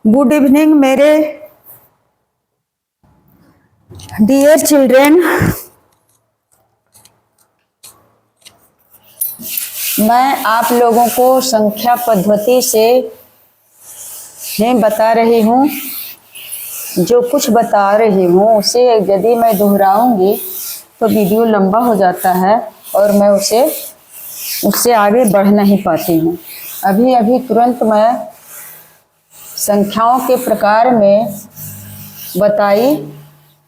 Good evening मेरे dear children. मैं आप लोगों को संख्या पद्धति से बता रही हूँ। जो कुछ बता रही हूँ उसे यदि मैं दोहराऊंगी तो वीडियो लंबा हो जाता है और मैं उससे आगे बढ़ नहीं पाती हूँ। अभी अभी तुरंत मैं संख्याओं के प्रकार में बताई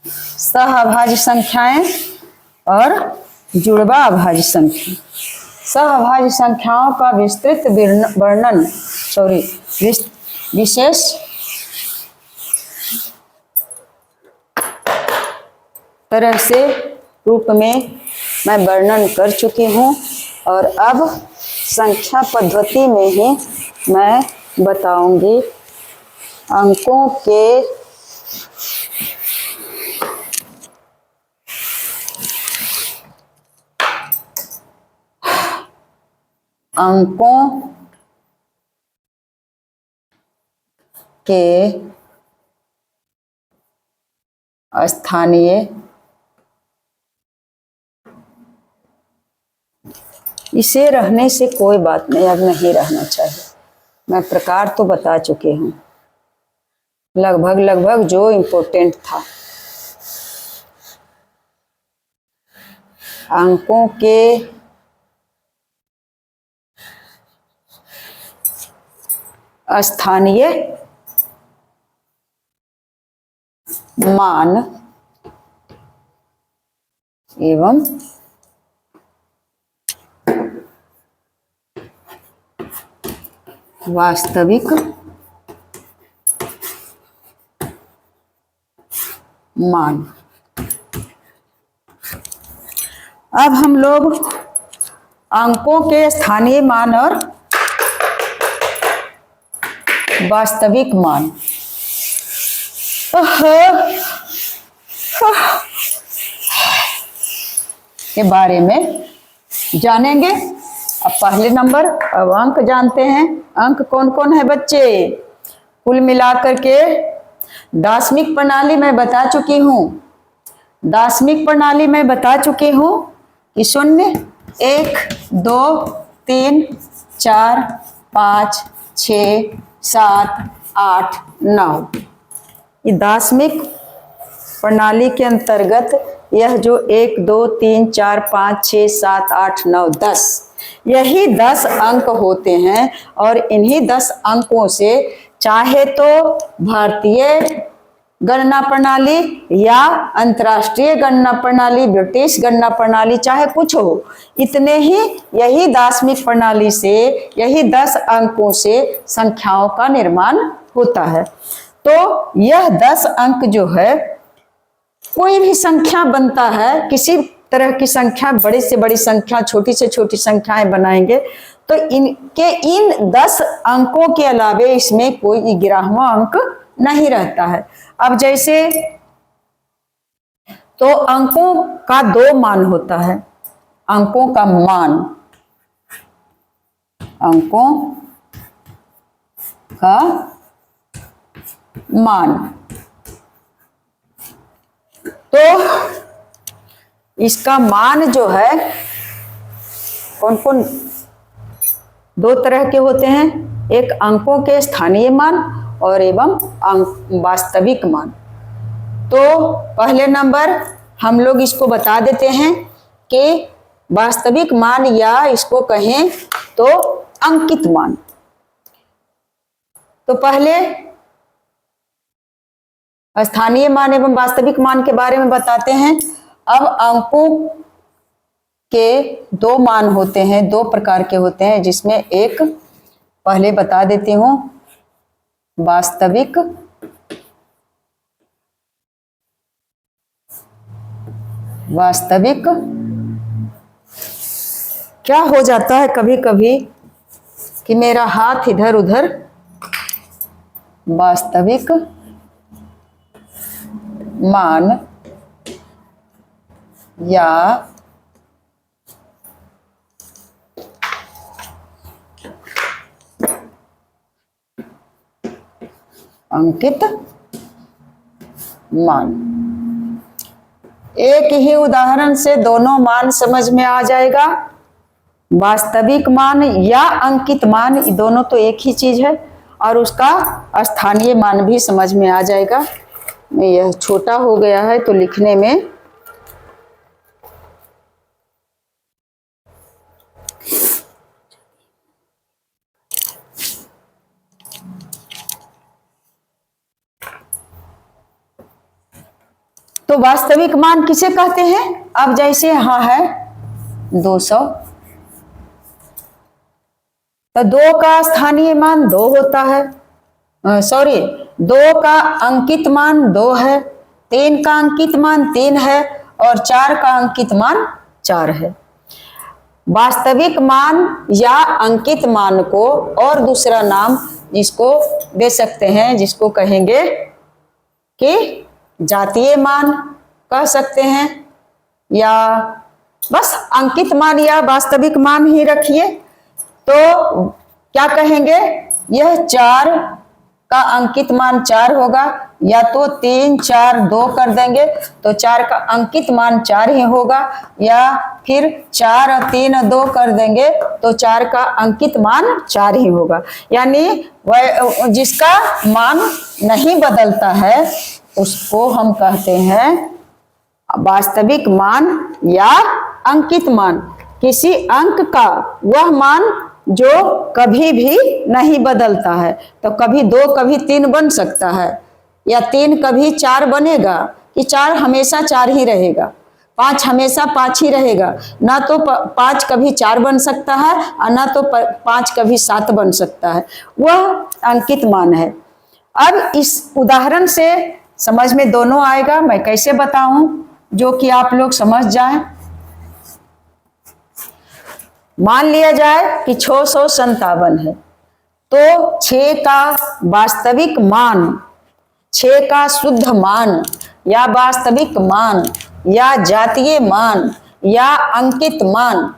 सहअभाज्य संख्याएं और जुड़वा अभाज्य संख्या। सहअभाज्य संख्याओं का विस्तृत वर्णन विशेष तरह से रूप में मैं वर्णन कर चुकी हूँ और अब संख्या पद्धति में ही मैं बताऊंगी अंकों के स्थानीय इसे रहने से कोई बात नहीं, अब नहीं रहना चाहिए। मैं प्रकार तो बता चुकी हूँ लगभग जो इम्पोर्टेंट था। अंकों के स्थानीय मान एवं वास्तविक मान। अब हम लोग अंकों के स्थानीय मान और वास्तविक मान के बारे में जानेंगे। अब पहले नंबर, अब अंक जानते हैं। अंक कौन कौन है बच्चे? कुल मिलाकर के दार्शनिक प्रणाली मैं बता चुकी हूँ। दार्शनिक प्रणाली में बता चुकी हूँ कि 0, 1, 2, 3, 4, 5, 6, 7, 8, 9। ये दार्शनिक प्रणाली के अंतर्गत यह जो 1, 2, 3, 4, 5, 6, 7, 8, 9, 10, यही 10 अंक होते हैं। और इन्हीं 10 अंकों से चाहे तो भारतीय गणना प्रणाली या अंतर्राष्ट्रीय गणना प्रणाली, ब्रिटिश गणना प्रणाली, चाहे कुछ हो, इतने ही यही दार्शनिक प्रणाली से, यही 10 अंकों से संख्याओं का निर्माण होता है। तो यह 10 अंक जो है, कोई भी संख्या बनता है, किसी तरह की संख्या, बड़ी से बड़ी संख्या, छोटी से छोटी संख्याएं बनाएंगे तो इन 10 अंकों के अलावे इसमें कोई 11वां अंक नहीं रहता है। अब जैसे तो अंकों का 2 मान होता है। अंकों का मान, अंकों का मान, तो इसका मान जो है कौन कौन 2 तरह के होते हैं। एक अंकों के स्थानीय मान और एवं वास्तविक मान। तो पहले नंबर हम लोग इसको बता देते हैं कि वास्तविक मान, या इसको कहें तो अंकित मान। तो पहले स्थानीय मान एवं वास्तविक मान के बारे में बताते हैं। अब अंकों के 2 मान होते हैं, 2 प्रकार के होते हैं, जिसमें एक पहले बता देती हूँ, वास्तविक क्या हो जाता है कभी कभी कि मेरा हाथ इधर उधर। वास्तविक मान या अंकित मान। एक ही उदाहरण से दोनों मान समझ में आ जाएगा। वास्तविक मान या अंकित मान, दोनों तो एक ही चीज है, और उसका स्थानीय मान भी समझ में आ जाएगा। यह छोटा हो गया है तो लिखने में तो वास्तविक मान किसे कहते हैं? अब जैसे यहाँ है 200, तो 2 का स्थानीय मान 2 होता है, सॉरी 2 का अंकित मान 2 है, 3 का अंकित मान 3 है, और 4 का अंकित मान 4 है। वास्तविक मान या अंकित मान को और दूसरा नाम जिसको दे सकते हैं, जिसको कहेंगे कि जातीय मान कह सकते हैं, या बस अंकित मान या वास्तविक मान ही रखिए। तो क्या कहेंगे? यह 4 का अंकित मान 4 होगा, या तो 3 4 2 कर देंगे तो 4 का अंकित मान 4 ही होगा, या फिर 4 और 3 और 2 कर देंगे तो 4 का अंकित मान 4 ही होगा। यानी वह जिसका मान नहीं बदलता है उसको हम कहते हैं वास्तविक मान या अंकित मान। किसी अंक का वह मान जो कभी भी नहीं बदलता है, तो कभी 2 कभी 3 बन सकता है, या 3 कभी 4 बनेगा, कि 4 हमेशा 4 ही रहेगा, 5 हमेशा 5 ही रहेगा, ना तो 5 कभी 4 बन सकता है और ना तो 5 कभी 7 बन सकता है, वह अंकित मान है। अब इस उदाहरण से समझ में दोनों आएगा। मैं कैसे बताऊं जो कि आप लोग समझ जाएं। मान लिया जाए कि 657 है, तो 6 का वास्तविक मान, 6 का शुद्ध मान या वास्तविक मान या जातीय मान या अंकित मान,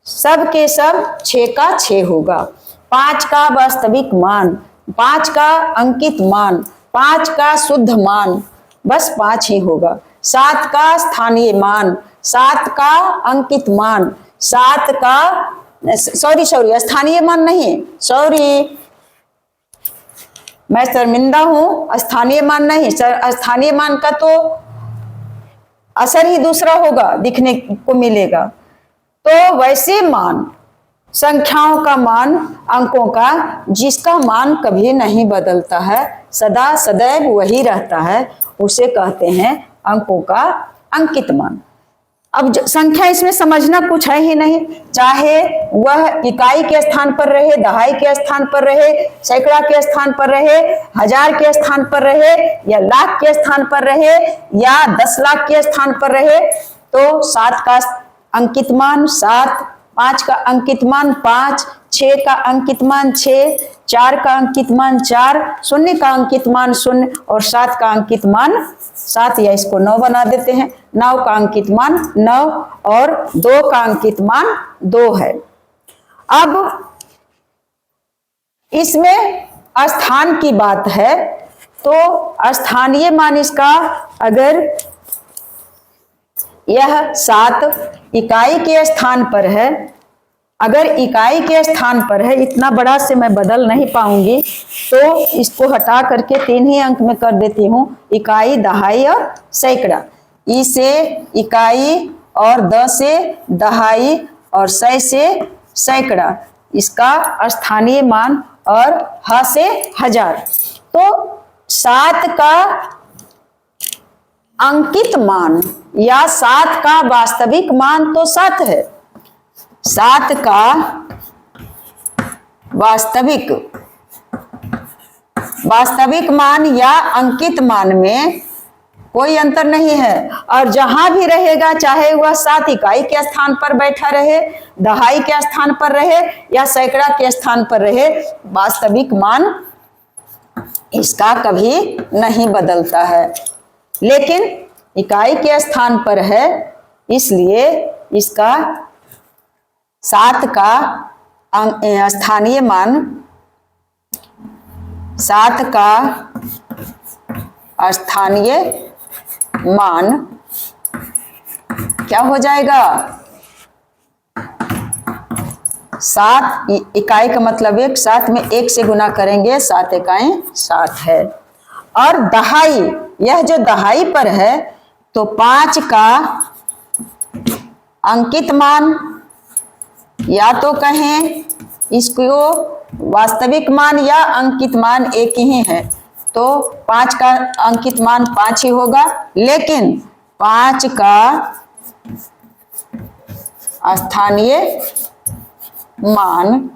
सब के सब 6 का 6 होगा। 5 का वास्तविक मान, 5 का अंकित मान, 5 का शुद्ध मान, बस 5 ही होगा। 7 का स्थानीय मान, 7 का अंकित मान, 7 का सॉरी स्थानीय मान नहीं, सॉरी मैं शर्मिंदा हूं, स्थानीय मान नहीं, स्थानीय मान का तो असर ही दूसरा होगा, दिखने को मिलेगा। तो वैसे मान, संख्याओं का मान, अंकों का जिसका मान कभी नहीं बदलता है, सदा सदैव वही रहता है, उसे कहते हैं अंकों का अंकित मान। अब संख्या इसमें समझना कुछ है ही नहीं, चाहे वह इकाई के स्थान पर रहे, दहाई के स्थान पर रहे, सैकड़ा के स्थान पर रहे, हजार के स्थान पर रहे, या लाख के स्थान पर रहे, या 10 लाख के स्थान पर रहे, तो 7 का अंकित मान 7, 5 का अंकित मान 5, 6 का अंकित मान 6, 4 का अंकित मान 4, 0 का अंकित मान 0 और 7 का अंकित मान 7, या इसको 9 बना देते हैं। 9 का अंकित मान 9 और 2 का अंकित मान 2 है। अब इसमें स्थान की बात है, तो स्थानीय मान इसका, अगर यह 7 इकाई के स्थान पर है, अगर इकाई के स्थान पर है, इतना बड़ा से मैं बदल नहीं पाऊंगी, तो इसको हटा करके 3 ही अंक में कर देती हूँ, इकाई, दहाई और सैकड़ा। ई से इकाई और द से दहाई और सै से सैकड़ा, इसका स्थानीय मान, और ह से हजार। तो 7 का अंकित मान या 7 का वास्तविक मान तो 7 है। 7 का वास्तविक मान या अंकित मान में कोई अंतर नहीं है, और जहां भी रहेगा, चाहे वह 7 इकाई के स्थान पर बैठा रहे, दहाई के स्थान पर रहे या सैकड़ा के स्थान पर रहे, वास्तविक मान इसका कभी नहीं बदलता है। लेकिन इकाई के स्थान पर है, इसलिए इसका 7 का स्थानीय मान 7 का स्थानीय मान क्या हो जाएगा? 7 इकाई का मतलब 1, 7 में 1 से गुना करेंगे, 7 इकाई 7 है। और दहाई, यह जो दहाई पर है तो 5 का अंकित मान, या तो कहें इसको वास्तविक मान या अंकित मान एक ही है, तो 5 का अंकित मान 5 ही होगा, लेकिन 5 का स्थानीय मान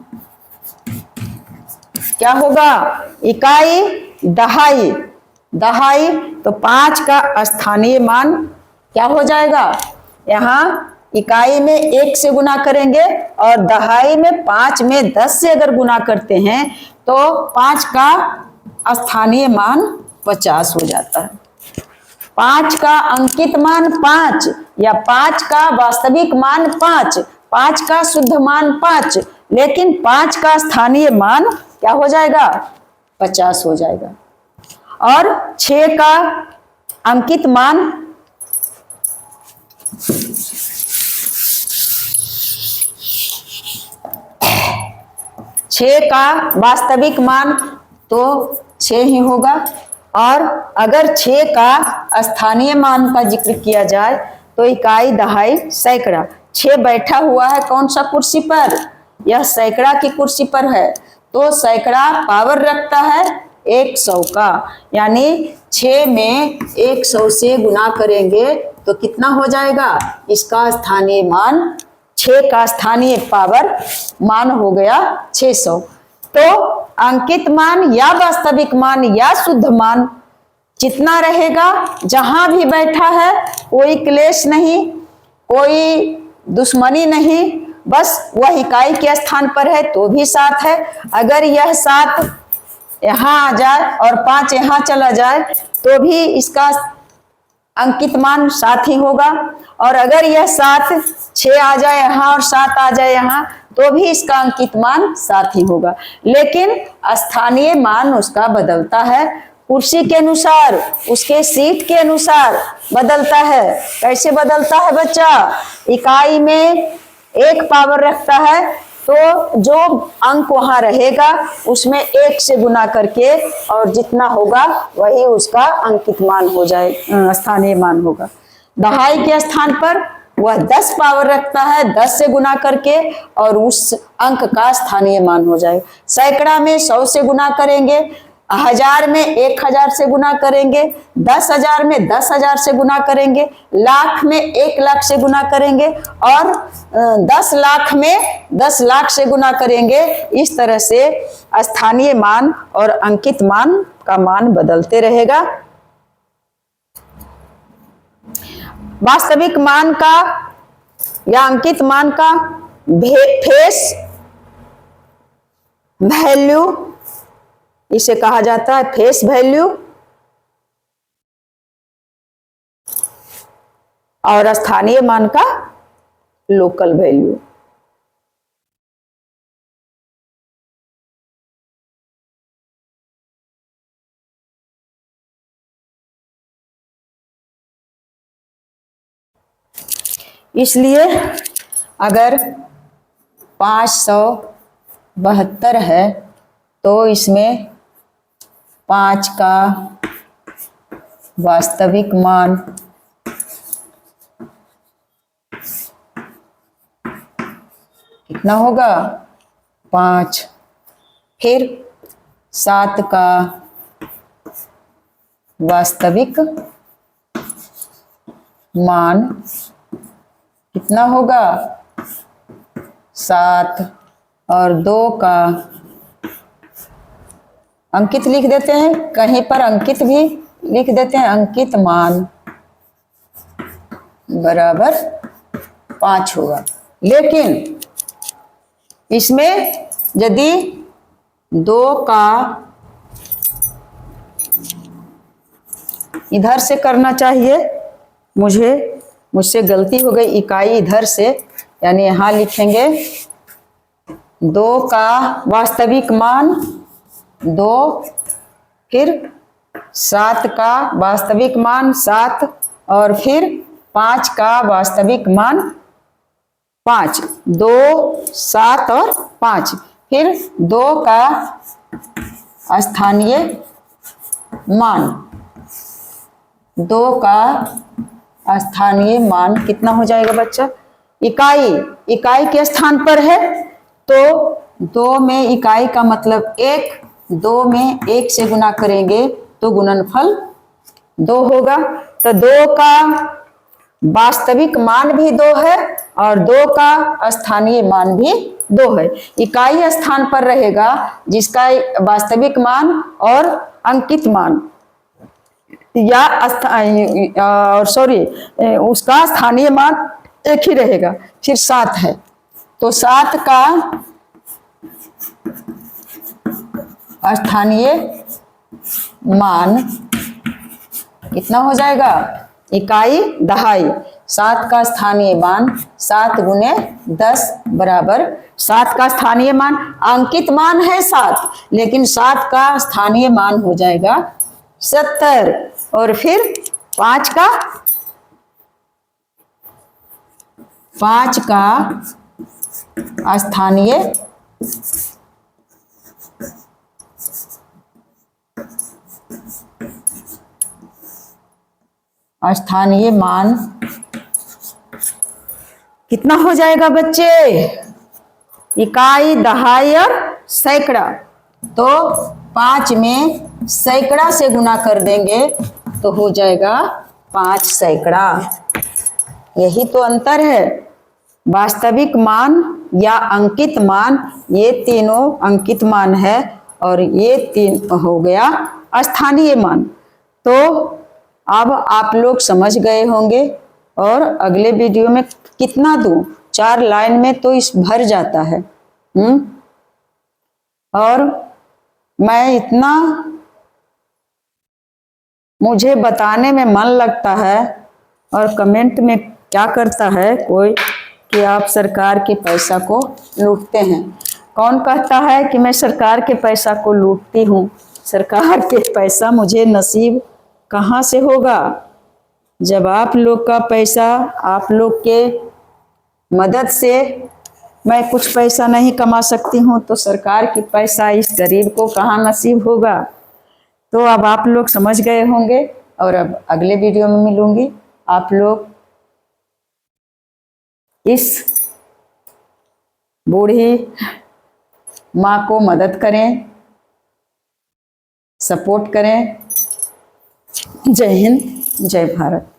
क्या होगा? इकाई दहाई, दहाई तो 5 का स्थानीय मान क्या हो जाएगा? यहाँ इकाई में 1 से गुना करेंगे और दहाई में 5 में 10 से अगर गुना करते हैं तो 5 का स्थानीय मान 50 हो जाता है। 5 का अंकित मान 5 या 5 का वास्तविक मान 5, 5 का शुद्ध मान 5, लेकिन 5 का स्थानीय मान क्या हो जाएगा? 50 हो जाएगा। और 6 का अंकित मान 6 का वास्तविक मान तो 6 ही होगा। और अगर 6 का स्थानीय मान का जिक्र किया जाए तो इकाई दहाई सैकड़ा, 6 बैठा हुआ है कौन सा कुर्सी पर? यह सैकड़ा की कुर्सी पर है, तो सैकड़ा पावर रखता है 100 का, यानी 6 में 100 से गुना करेंगे तो कितना हो जाएगा? इसका स्थानीय मान, 6 का स्थानीय पावर मान हो गया 600। तो अंकित मान या वास्तविक मान या शुद्ध मान जितना रहेगा, जहां भी बैठा है कोई क्लेश नहीं, कोई दुश्मनी नहीं, बस वह इकाई के स्थान पर है तो भी 7 है। अगर यह 7 यहाँ आ जाए और 5 यहाँ चला जाए तो भी इसका अंकित मान 7 ही होगा। और अगर यह 7 6 आ जाए यहाँ और 7 आ जाए यहाँ तो भी इसका अंकित मान 7 ही होगा, लेकिन स्थानीय मान उसका बदलता है, कुर्सी के अनुसार, उसके सीट के अनुसार बदलता है। कैसे बदलता है बच्चा? इकाई में 1 पावर रखता है तो जो अंक वहां रहेगा उसमें 1 से गुना करके और जितना होगा वही उसका अंकित मान हो जाए, स्थानीय मान होगा। दहाई के स्थान पर वह 10 पावर रखता है, 10 से गुना करके और उस अंक का स्थानीय मान हो जाए। सैकड़ा में 100 से गुना करेंगे, 1000 में 1000 से गुना करेंगे, 10,000 में 10,000 से गुना करेंगे, लाख में 1 लाख से गुना करेंगे और 10 लाख में 10 लाख से गुना करेंगे। इस तरह से स्थानीय मान और अंकित मान का मान बदलते रहेगा। वास्तविक मान का या अंकित मान का फेस वैल्यू इसे कहा जाता है, फेस वैल्यू, और स्थानीय मान का लोकल वैल्यू। इसलिए अगर 572 है तो इसमें 5 का वास्तविक मान कितना होगा? 5। फिर 7 का वास्तविक मान कितना होगा? 7 और 2 का अंकित लिख देते हैं, कहीं पर अंकित भी लिख देते हैं, अंकित मान बराबर 5 होगा। लेकिन इसमें यदि 2 का इधर से करना चाहिए, मुझसे गलती हो गई, इकाई इधर से, यानी यहां लिखेंगे 2 का वास्तविक मान 2 फिर 7 का वास्तविक मान 7 और फिर 5 का वास्तविक मान 5, 2, 7 और 5, फिर 2 का स्थानीय मान, 2 का स्थानीय मान कितना हो जाएगा बच्चा? इकाई के स्थान पर है तो 2 में इकाई का मतलब 1, 2 में 1 से गुना करेंगे तो गुणनफल 2 होगा। तो 2 का वास्तविक मान भी 2 है और 2 का स्थानीय मान भी 2 है। इकाई स्थान पर रहेगा जिसका वास्तविक मान और अंकित मान या उसका स्थानीय मान एक ही रहेगा। फिर 7 है तो 7 का स्थानीय मान कितना हो जाएगा? इकाई दहाई। 7 का स्थानीय मान 7 गुने 10 बराबर 7 का स्थानीय मान, अंकित मान है 7 लेकिन 7 का स्थानीय मान हो जाएगा 70 और फिर 5 का स्थानीय मान कितना हो जाएगा बच्चे? इकाई, दहाई और सैकड़ा। तो 5 में सैकड़ा से गुना कर देंगे तो हो जाएगा 5 सैकड़ा। यही तो अंतर है। वास्तविक मान या अंकित मान, ये तीनों अंकित मान है और ये 3 हो गया स्थानीय मान। तो अब आप लोग समझ गए होंगे और अगले वीडियो में कितना दूं? 4 लाइन में तो इस भर जाता है। और मैं इतना, मुझे बताने में मन लगता है और कमेंट में क्या करता है कोई कि आप सरकार के पैसा को लूटते हैं। कौन कहता है कि मैं सरकार के पैसा को लूटती हूँ? सरकार के पैसा मुझे नसीब कहाँ से होगा? जब आप लोग का पैसा, आप लोग के मदद से मैं कुछ पैसा नहीं कमा सकती हूँ तो सरकार की पैसा इस गरीब को कहाँ नसीब होगा? तो अब आप लोग समझ गए होंगे और अब अगले वीडियो में मिलूंगी। आप लोग इस बूढ़ी माँ को मदद करें, सपोर्ट करें। जय हिंद, जय भारत।